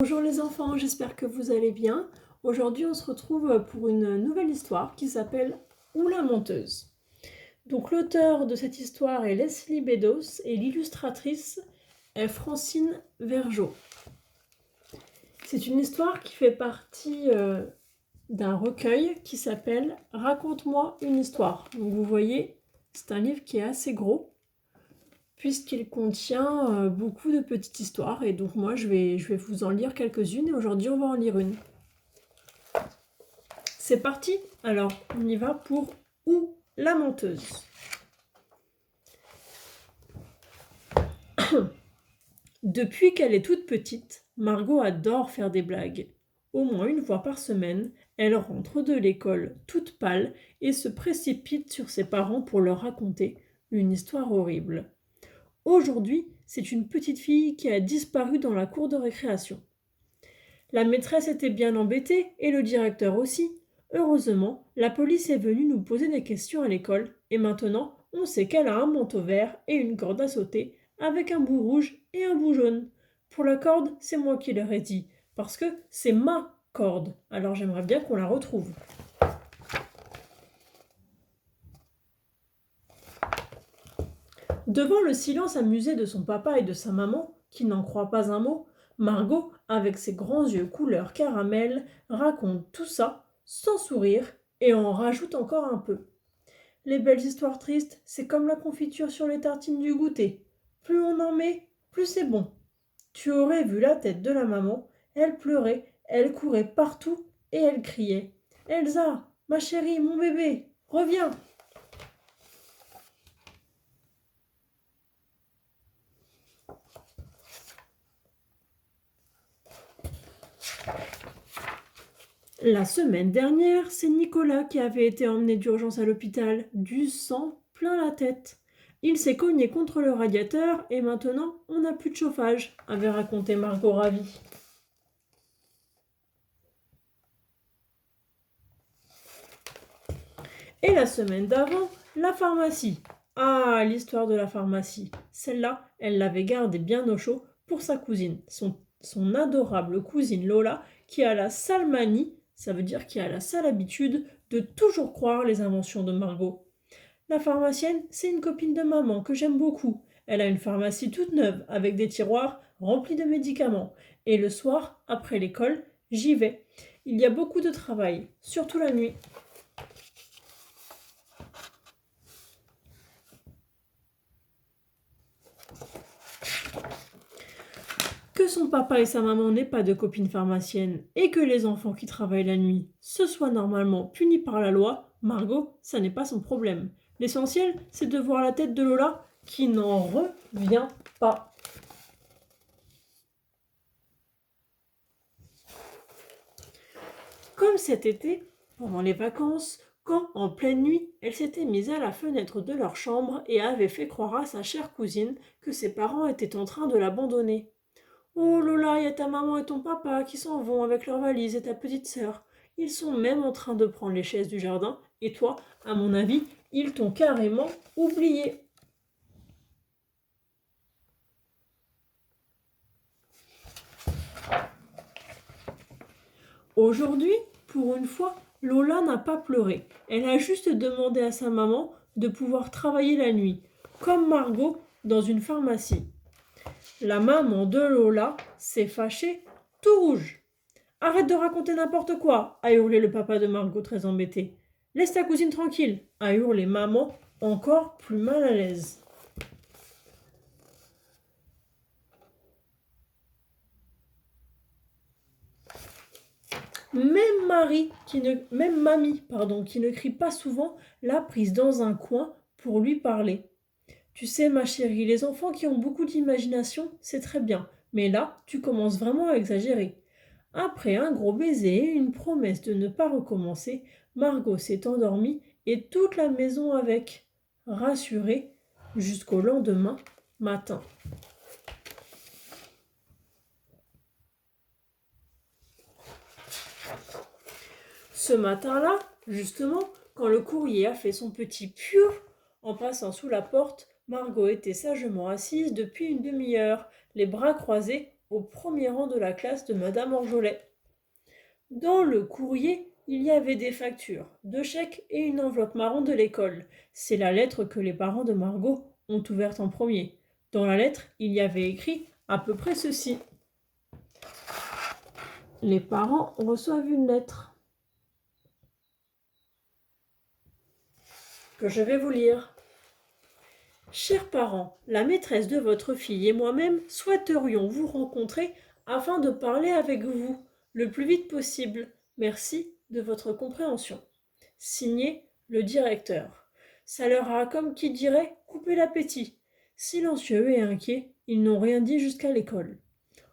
Bonjour les enfants, j'espère que vous allez bien. Aujourd'hui, on se retrouve pour une nouvelle histoire qui s'appelle Ou la menteuse. Donc l'auteur de cette histoire est Leslie Bedos et l'illustratrice est Francine Vergeot. C'est une histoire qui fait partie d'un recueil qui s'appelle Raconte-moi une histoire. Donc vous voyez, c'est un livre qui est assez gros puisqu'il contient beaucoup de petites histoires. Et donc moi, je vais vous en lire quelques-unes et aujourd'hui, on va en lire une. C'est parti. Alors, on y va pour Ou la menteuse. Depuis qu'elle est toute petite, Margot adore faire des blagues. Au moins une fois par semaine, elle rentre de l'école toute pâle et se précipite sur ses parents pour leur raconter une histoire horrible. Aujourd'hui, c'est une petite fille qui a disparu dans la cour de récréation. La maîtresse était bien embêtée et le directeur aussi. Heureusement, la police est venue nous poser des questions à l'école et maintenant, on sait qu'elle a un manteau vert et une corde à sauter avec un bout rouge et un bout jaune. Pour la corde, c'est moi qui leur ai dit parce que c'est ma corde. Alors j'aimerais bien qu'on la retrouve. Devant le silence amusé de son papa et de sa maman, qui n'en croient pas un mot, Margot, avec ses grands yeux couleur caramel, raconte tout ça sans sourire et en rajoute encore un peu. Les belles histoires tristes, c'est comme la confiture sur les tartines du goûter. Plus on en met, plus c'est bon. Tu aurais vu la tête de la maman, elle pleurait, elle courait partout et elle criait. Elsa, ma chérie, mon bébé, reviens. La semaine dernière, c'est Nicolas qui avait été emmené d'urgence à l'hôpital, du sang plein la tête. Il s'est cogné contre le radiateur et maintenant on n'a plus de chauffage, avait raconté Margot ravie. Et la semaine d'avant, la pharmacie. Ah, l'histoire de la pharmacie. Celle-là, elle l'avait gardée bien au chaud pour sa cousine, son adorable cousine Lola, qui a la sale manie, ça veut dire qui a la sale habitude de toujours croire les inventions de Margot. La pharmacienne, c'est une copine de maman que j'aime beaucoup. Elle a une pharmacie toute neuve avec des tiroirs remplis de médicaments. Et le soir, après l'école, j'y vais. Il y a beaucoup de travail, surtout la nuit. Que son papa et sa maman n'aient pas de copine pharmacienne et que les enfants qui travaillent la nuit se soient normalement punis par la loi, Margot, ça n'est pas son problème. L'essentiel, c'est de voir la tête de Lola qui n'en revient pas. Comme cet été, pendant les vacances, quand, en pleine nuit, elle s'était mise à la fenêtre de leur chambre et avait fait croire à sa chère cousine que ses parents étaient en train de l'abandonner. Oh Lola, il y a ta maman et ton papa qui s'en vont avec leurs valises et ta petite sœur. Ils sont même en train de prendre les chaises du jardin et toi, à mon avis, ils t'ont carrément oublié. Aujourd'hui, pour une fois, Lola n'a pas pleuré. Elle a juste demandé à sa maman de pouvoir travailler la nuit, comme Margot dans une pharmacie. La maman de Lola s'est fâchée tout rouge. Arrête de raconter n'importe quoi, a hurlé le papa de Margot très embêté. Laisse ta cousine tranquille, a hurlé maman encore plus mal à l'aise. Même mamie, qui ne crie pas souvent, l'a prise dans un coin pour lui parler. Tu sais, ma chérie, les enfants qui ont beaucoup d'imagination, c'est très bien, mais là, tu commences vraiment à exagérer. Après un gros baiser et une promesse de ne pas recommencer, Margot s'est endormie et toute la maison avec, rassurée, jusqu'au lendemain matin. Ce matin-là, justement, quand le courrier a fait son petit piou en passant sous la porte, Margot était sagement assise depuis une demi-heure, les bras croisés au premier rang de la classe de Madame Orjolet. Dans le courrier, il y avait des factures, deux chèques et une enveloppe marron de l'école. C'est la lettre que les parents de Margot ont ouverte en premier. Dans la lettre, il y avait écrit à peu près ceci. Les parents reçoivent une lettre que je vais vous lire. Chers parents, la maîtresse de votre fille et moi-même souhaiterions vous rencontrer afin de parler avec vous le plus vite possible. Merci de votre compréhension. Signé le directeur. Ça leur a, comme qui dirait, coupé l'appétit. Silencieux et inquiets, ils n'ont rien dit jusqu'à l'école.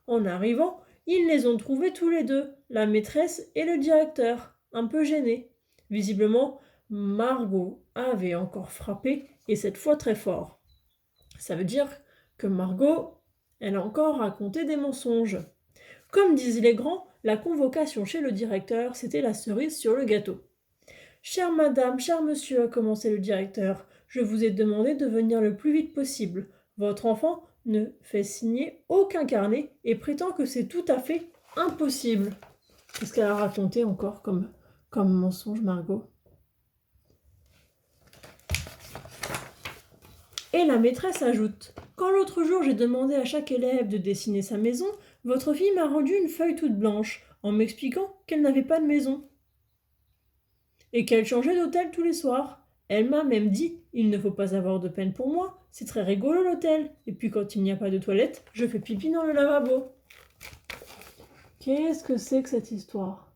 En arrivant, ils les ont trouvés tous les deux, la maîtresse et le directeur, un peu gênés. Visiblement, Margot avait encore frappé, et cette fois très fort. Ça veut dire que Margot, elle a encore raconté des mensonges. Comme disent les grands, la convocation chez le directeur, c'était la cerise sur le gâteau. Chère madame, cher monsieur, a commencé le directeur, je vous ai demandé de venir le plus vite possible. Votre enfant ne fait signer aucun carnet et prétend que c'est tout à fait impossible. Qu'est-ce qu'elle a raconté encore comme mensonge, Margot? Et la maîtresse ajoute « Quand l'autre jour j'ai demandé à chaque élève de dessiner sa maison, votre fille m'a rendu une feuille toute blanche en m'expliquant qu'elle n'avait pas de maison et qu'elle changeait d'hôtel tous les soirs. Elle m'a même dit « Il ne faut pas avoir de peine pour moi, c'est très rigolo l'hôtel. Et puis quand il n'y a pas de toilette, je fais pipi dans le lavabo. » Qu'est-ce que c'est que cette histoire?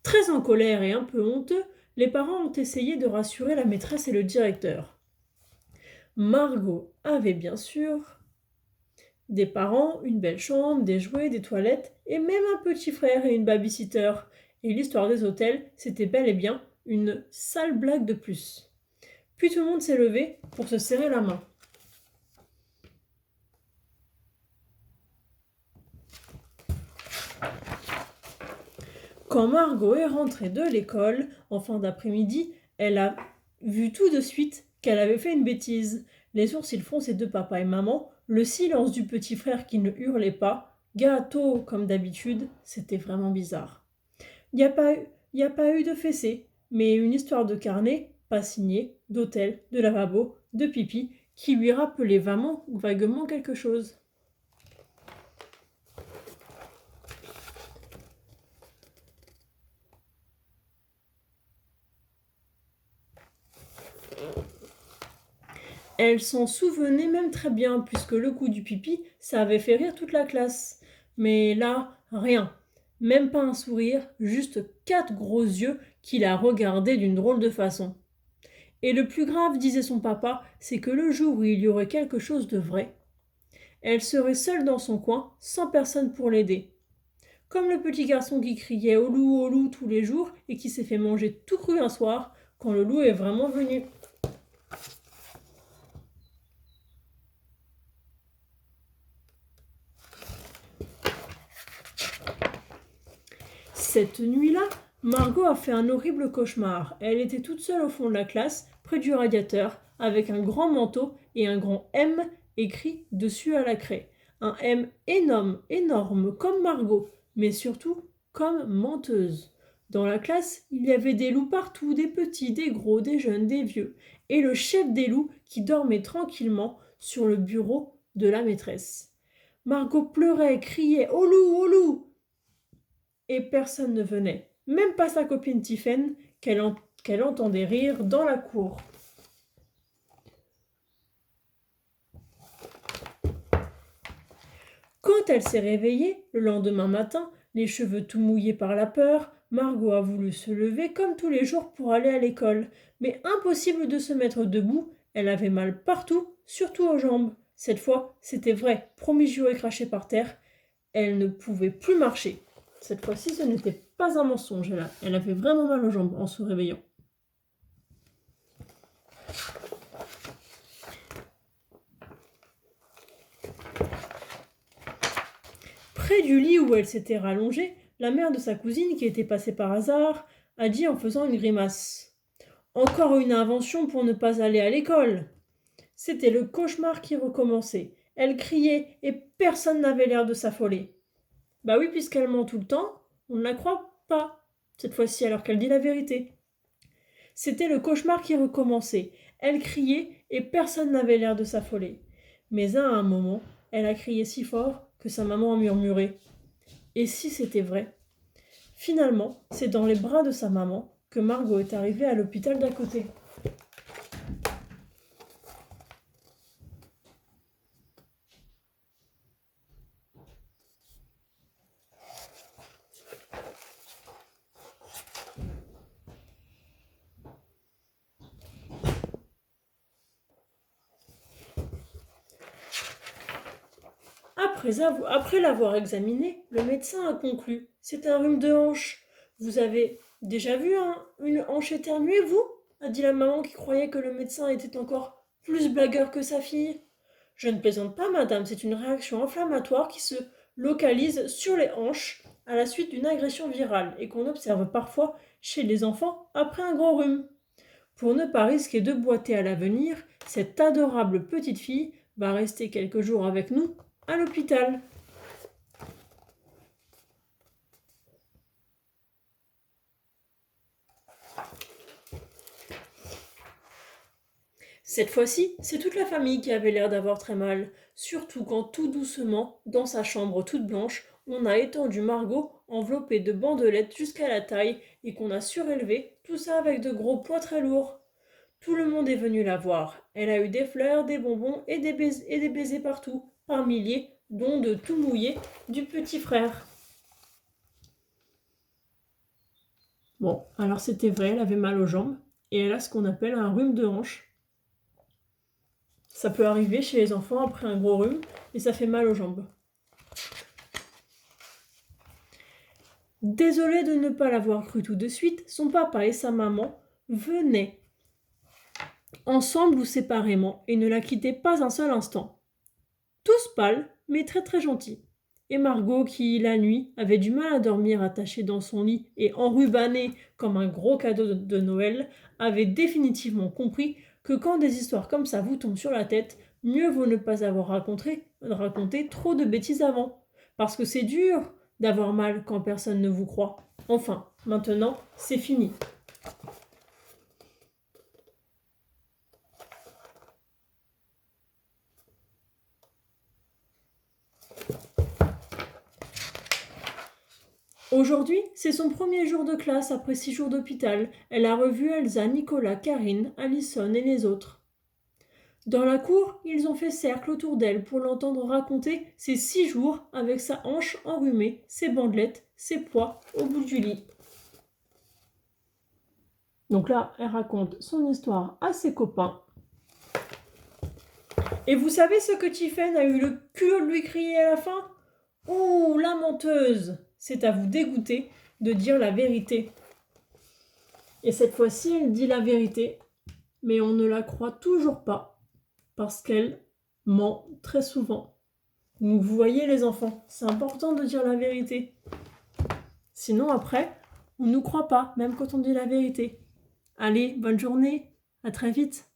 Très en colère et un peu honteux, les parents ont essayé de rassurer la maîtresse et le directeur. Margot avait bien sûr des parents, une belle chambre, des jouets, des toilettes et même un petit frère et une babysitter. Et l'histoire des hôtels, c'était bel et bien une sale blague de plus. Puis tout le monde s'est levé pour se serrer la main. Quand Margot est rentrée de l'école, en fin d'après-midi, elle a vu tout de suite qu'elle avait fait une bêtise. Les sourcils froncés de papa et maman, le silence du petit frère qui ne hurlait pas, gâteau comme d'habitude, c'était vraiment bizarre. Il n'y a pas eu de fessée, mais une histoire de carnet, pas signée, d'hôtel, de lavabo, de pipi, qui lui rappelait vaguement quelque chose. Elle s'en souvenait même très bien, puisque le coup du pipi, ça avait fait rire toute la classe. Mais là, rien. Même pas un sourire, juste 4 gros yeux qui la regardaient d'une drôle de façon. Et le plus grave, disait son papa, c'est que le jour où il y aurait quelque chose de vrai, elle serait seule dans son coin, sans personne pour l'aider. Comme le petit garçon qui criait au loup tous les jours et qui s'est fait manger tout cru un soir quand le loup est vraiment venu. Cette nuit-là, Margot a fait un horrible cauchemar. Elle était toute seule au fond de la classe, près du radiateur, avec un grand manteau et un grand M écrit dessus à la craie. Un M énorme, énorme, comme Margot, mais surtout comme menteuse. Dans la classe, il y avait des loups partout, des petits, des gros, des jeunes, des vieux, et le chef des loups qui dormait tranquillement sur le bureau de la maîtresse. Margot pleurait, criait « Au loup, au loup !» Et personne ne venait, même pas sa copine Tiphaine, qu'elle entendait rire dans la cour. Quand elle s'est réveillée, le lendemain matin, les cheveux tout mouillés par la peur, Margot a voulu se lever comme tous les jours pour aller à l'école, mais impossible de se mettre debout, elle avait mal partout, surtout aux jambes. Cette fois, c'était vrai, promis juré craché par terre, elle ne pouvait plus marcher. Cette fois-ci, ce n'était pas un mensonge. Elle avait vraiment mal aux jambes en se réveillant. Près du lit où elle s'était rallongée, la mère de sa cousine, qui était passée par hasard, a dit en faisant une grimace. « Encore une invention pour ne pas aller à l'école. » C'était le cauchemar qui recommençait. Elle criait et personne n'avait l'air de s'affoler. Bah oui, puisqu'elle ment tout le temps, on ne la croit pas, cette fois-ci alors qu'elle dit la vérité. C'était le cauchemar qui recommençait. Elle criait et personne n'avait l'air de s'affoler. Mais à un moment, elle a crié si fort que sa maman a murmuré. Et si c'était vrai? Finalement, c'est dans les bras de sa maman que Margot est arrivée à l'hôpital d'à côté. Après l'avoir examiné, le médecin a conclu. C'est un rhume de hanche. Vous avez déjà vu une hanche éternuer, vous? A dit la maman qui croyait que le médecin était encore plus blagueur que sa fille. Je ne plaisante pas, madame, c'est une réaction inflammatoire qui se localise sur les hanches à la suite d'une agression virale et qu'on observe parfois chez les enfants après un gros rhume. Pour ne pas risquer de boiter à l'avenir, cette adorable petite fille va rester quelques jours avec nous à l'hôpital. Cette fois-ci, c'est toute la famille qui avait l'air d'avoir très mal, surtout quand tout doucement, dans sa chambre toute blanche, on a étendu Margot enveloppée de bandelettes jusqu'à la taille et qu'on a surélevé, tout ça avec de gros poids très lourds. Tout le monde est venu la voir. Elle a eu des fleurs, des bonbons et des baisers partout, par milliers, dont de tout mouillé du petit frère. Bon, alors c'était vrai, elle avait mal aux jambes, et elle a ce qu'on appelle un rhume de hanche. Ça peut arriver chez les enfants après un gros rhume, et ça fait mal aux jambes. Désolée de ne pas l'avoir cru tout de suite, son papa et sa maman venaient ensemble ou séparément et ne la quittaient pas un seul instant. Tous pâles, mais très très gentils. Et Margot, qui, la nuit, avait du mal à dormir attachée dans son lit et enrubannée comme un gros cadeau de Noël, avait définitivement compris que quand des histoires comme ça vous tombent sur la tête, mieux vaut ne pas avoir raconté trop de bêtises avant. Parce que c'est dur d'avoir mal quand personne ne vous croit. Enfin, maintenant, c'est fini. Aujourd'hui, c'est son premier jour de classe après 6 jours d'hôpital. Elle a revu Elsa, Nicolas, Karine, Alison et les autres. Dans la cour, ils ont fait cercle autour d'elle pour l'entendre raconter ses 6 jours avec sa hanche enrhumée, ses bandelettes, ses poids au bout du lit. Donc là, elle raconte son histoire à ses copains. Et vous savez ce que Tiphaine a eu le culot de lui crier à la fin? Oh, la menteuse! C'est à vous dégoûter de dire la vérité. Et cette fois-ci, elle dit la vérité, mais on ne la croit toujours pas, parce qu'elle ment très souvent. Donc vous voyez les enfants, c'est important de dire la vérité. Sinon après, on ne nous croit pas, même quand on dit la vérité. Allez, bonne journée, à très vite.